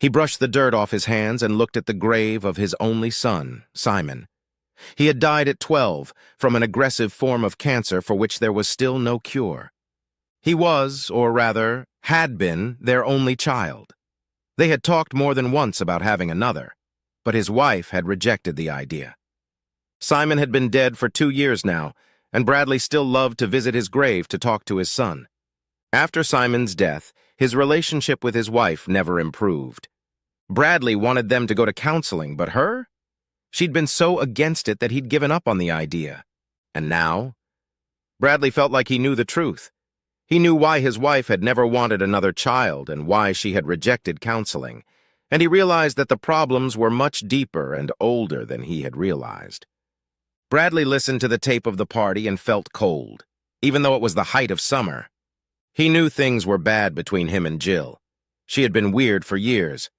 He brushed the dirt off his hands and looked at the grave of his only son, Simon. He had died at 12 from an aggressive form of cancer for which there was still no cure. He was, or rather, had been, their only child. They had talked more than once about having another, but his wife had rejected the idea. Simon had been dead for 2 years now, and Bradley still loved to visit his grave to talk to his son. After Simon's death, his relationship with his wife never improved. Bradley wanted them to go to counseling, but her? She'd been so against it that he'd given up on the idea. And now? Bradley felt like he knew the truth. He knew why his wife had never wanted another child and why she had rejected counseling, and he realized that the problems were much deeper and older than he had realized. Bradley listened to the tape of the party and felt cold, even though it was the height of summer. He knew things were bad between him and Jill. She had been weird for years,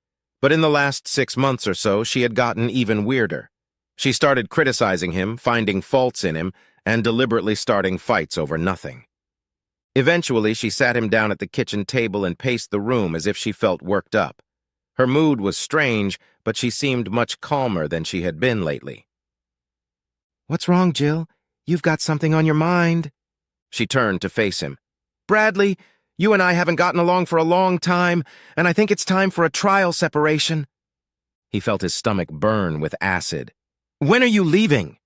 but in the last 6 months or so, she had gotten even weirder. She started criticizing him, finding faults in him, and deliberately starting fights over nothing. Eventually, she sat him down at the kitchen table and paced the room as if she felt worked up. Her mood was strange, but she seemed much calmer than she had been lately. "What's wrong, Jill? You've got something on your mind." She turned to face him. "Bradley, you and I haven't gotten along for a long time, and I think it's time for a trial separation." He felt his stomach burn with acid. "When are you leaving?"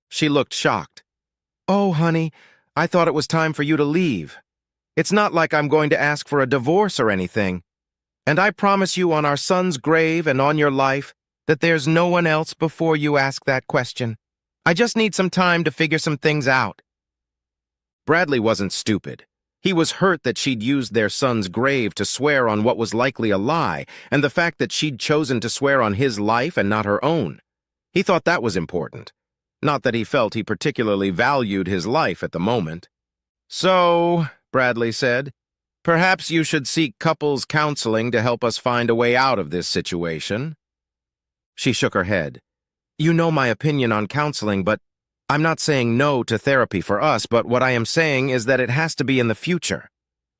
She looked shocked. "Oh, honey, I thought it was time for you to leave. It's not like I'm going to ask for a divorce or anything. And I promise you on our son's grave and on your life that there's no one else before you ask that question. I just need some time to figure some things out." Bradley wasn't stupid. He was hurt that she'd used their son's grave to swear on what was likely a lie, and the fact that she'd chosen to swear on his life and not her own. He thought that was important. Not that he felt he particularly valued his life at the moment. "So," Bradley said, "perhaps you should seek couples counseling to help us find a way out of this situation." She shook her head. "You know my opinion on counseling, but I'm not saying no to therapy for us, but what I am saying is that it has to be in the future.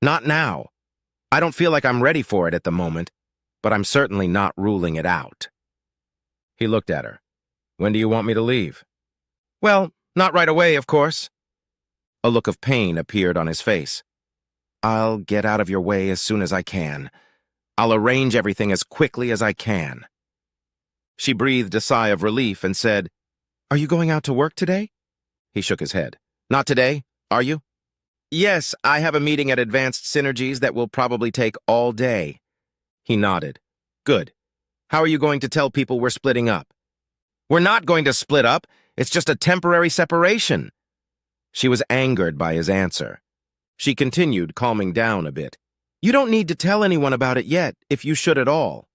Not now. I don't feel like I'm ready for it at the moment, but I'm certainly not ruling it out." He looked at her. "When do you want me to leave?" "Well, not right away, of course." A look of pain appeared on his face. "I'll get out of your way as soon as I can. I'll arrange everything as quickly as I can." She breathed a sigh of relief and said, "Are you going out to work today?" He shook his head. "Not today, are you?" "Yes, I have a meeting at Advanced Synergies that will probably take all day." He nodded. "Good. How are you going to tell people we're splitting up?" "We're not going to split up. It's just a temporary separation." She was angered by his answer. She continued, calming down a bit. "You don't need to tell anyone about it yet, if you should at all."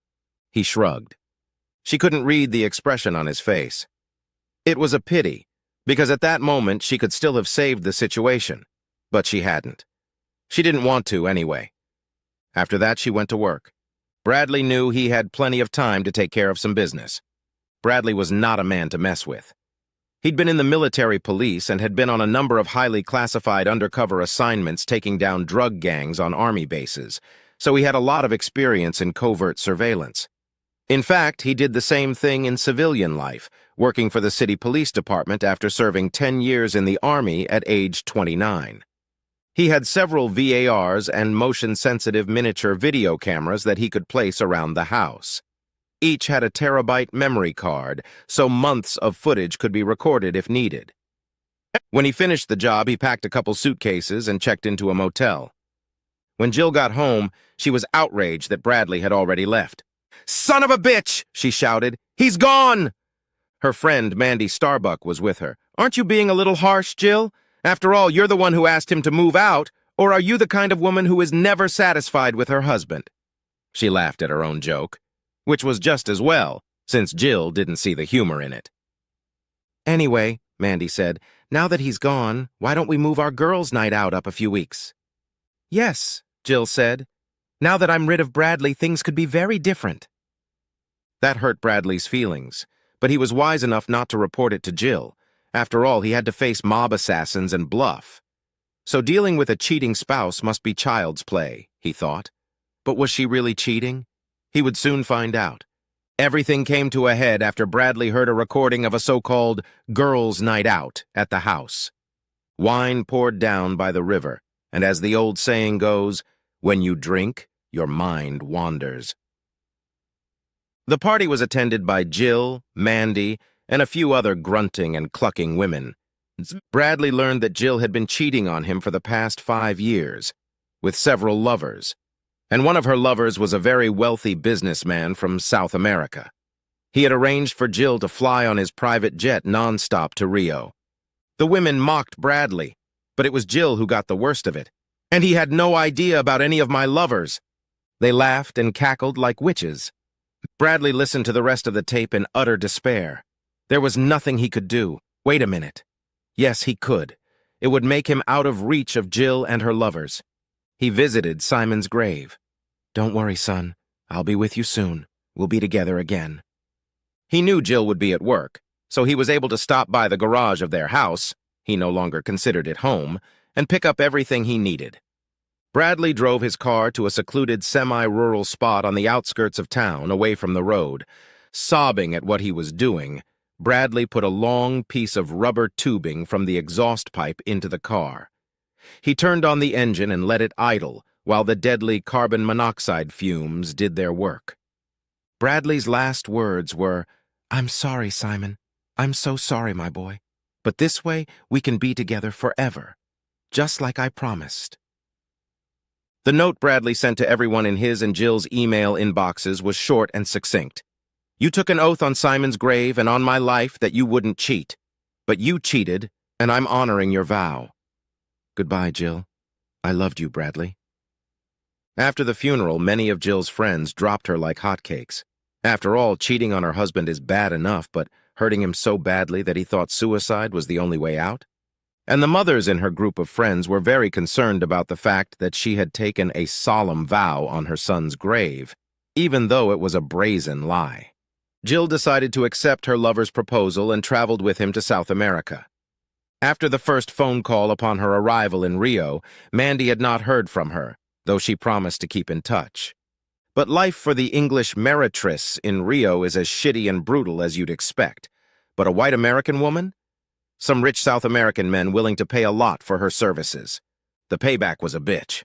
He shrugged. She couldn't read the expression on his face. It was a pity, because at that moment she could still have saved the situation, but she hadn't. She didn't want to anyway. After that, she went to work. Bradley knew he had plenty of time to take care of some business. Bradley was not a man to mess with. He'd been in the military police and had been on a number of highly classified undercover assignments taking down drug gangs on army bases, so he had a lot of experience in covert surveillance. In fact, he did the same thing in civilian life, working for the city police department after serving 10 years in the Army at age 29. He had several VARs and motion-sensitive miniature video cameras that he could place around the house. Each had a terabyte memory card, so months of footage could be recorded if needed. When he finished the job, he packed a couple suitcases and checked into a motel. When Jill got home, she was outraged that Bradley had already left. "Son of a bitch!" she shouted. "He's gone!" Her friend, Mandy Starbuck, was with her. "Aren't you being a little harsh, Jill? After all, you're the one who asked him to move out, or are you the kind of woman who is never satisfied with her husband?" She laughed at her own joke, which was just as well, since Jill didn't see the humor in it. "Anyway," Mandy said, "now that he's gone, why don't we move our girls' night out up a few weeks?" "Yes," Jill said. "Now that I'm rid of Bradley, things could be very different." That hurt Bradley's feelings, but he was wise enough not to report it to Jill. After all, he had to face mob assassins and bluff. So dealing with a cheating spouse must be child's play, he thought. But was she really cheating? He would soon find out. Everything came to a head after Bradley heard a recording of a so-called girls' night out at the house. Wine poured down by the river, and as the old saying goes, when you drink, your mind wanders. The party was attended by Jill, Mandy, and a few other grunting and clucking women. Bradley learned that Jill had been cheating on him for the past 5 years, with several lovers, and one of her lovers was a very wealthy businessman from South America. He had arranged for Jill to fly on his private jet nonstop to Rio. The women mocked Bradley, but it was Jill who got the worst of it. And he had no idea about any of my lovers. They laughed and cackled like witches. Bradley listened to the rest of the tape in utter despair. There was nothing he could do. Wait a minute. Yes, he could. It would make him out of reach of Jill and her lovers. He visited Simon's grave. Don't worry, son. I'll be with you soon. We'll be together again. He knew Jill would be at work, so he was able to stop by the garage of their house, he no longer considered it home, and pick up everything he needed. Bradley drove his car to a secluded semi-rural spot on the outskirts of town, away from the road. Sobbing at what he was doing, Bradley put a long piece of rubber tubing from the exhaust pipe into the car. He turned on the engine and let it idle, while the deadly carbon monoxide fumes did their work. Bradley's last words were, "I'm sorry, Simon. I'm so sorry, my boy. But this way, we can be together forever, just like I promised." The note Bradley sent to everyone in his and Jill's email inboxes was short and succinct. You took an oath on Simon's grave and on my life that you wouldn't cheat. But you cheated, and I'm honoring your vow. Goodbye, Jill. I loved you, Bradley. After the funeral, many of Jill's friends dropped her like hotcakes. After all, cheating on her husband is bad enough, but hurting him so badly that he thought suicide was the only way out? And the mothers in her group of friends were very concerned about the fact that she had taken a solemn vow on her son's grave, even though it was a brazen lie. Jill decided to accept her lover's proposal and traveled with him to South America. After the first phone call upon her arrival in Rio, Mandy had not heard from her, though she promised to keep in touch. But life for the English meritress in Rio is as shitty and brutal as you'd expect. But a white American woman? Some rich South American men willing to pay a lot for her services. The payback was a bitch.